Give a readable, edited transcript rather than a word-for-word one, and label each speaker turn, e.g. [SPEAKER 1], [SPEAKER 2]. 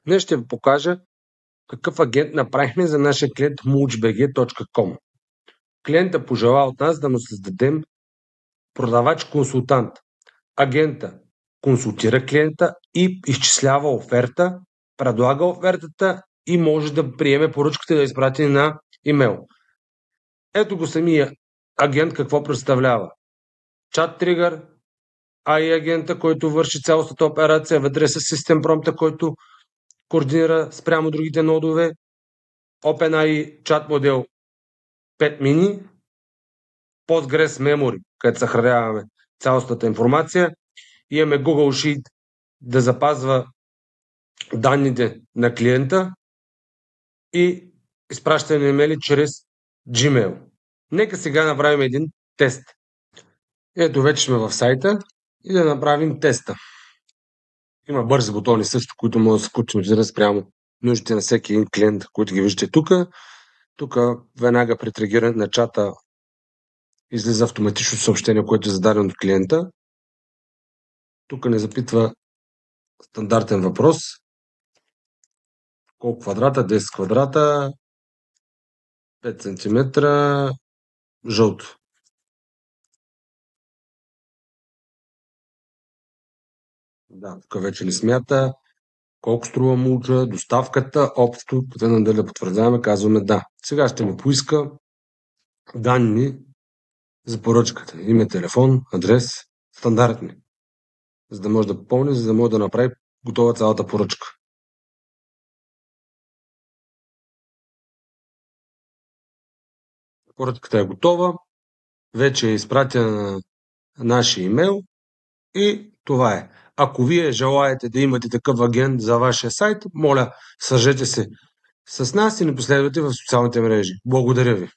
[SPEAKER 1] Днес ще ви покажа какъв агент направихме за нашия клиент mulchbg.com. Клиента пожела от нас да му създадем продавач-консултант. Агента консултира клиента и изчислява оферта, предлага офертата и може да приеме поръчката и да изпрати на имейл. Ето го самия агент какво представлява. Чат тригър, AI агента, който върши цялостната операция, вътре с System Prompt, който координира спрямо другите нодове, OpenAI чат модел 5 mini, Postgres Memory, където съхраняваме цялостната информация. Имаме Google Sheet да запазва данните на клиента и изпращане на имейли чрез Gmail. Нека сега направим един тест. Ето вече сме в сайта и да направим теста. Има бързи бутони също, които може да се кустомизират спрямо нуждите на всеки един клиент, които ги виждате тук. Тук веднага при тригирането на чата излиза автоматично съобщение, което е зададено от клиента. Тук не запитва стандартен въпрос. Колко квадрата? 10 квадрата, 5 см, жълто. Да, тук вече не смята. Колко струва мулча, доставката, общо, да потвърждаваме, казваме да. Сега ще ми поиска данни за поръчката. Име, телефон, адрес, стандартни. За да може да попълни, за да може да направи готова цялата поръчка. Поръчката е готова, вече е изпратена на нашия имейл и това е. Ако вие желаете да имате такъв агент за вашия сайт, моля, свържете се с нас и ни последвайте в социалните мрежи. Благодаря ви!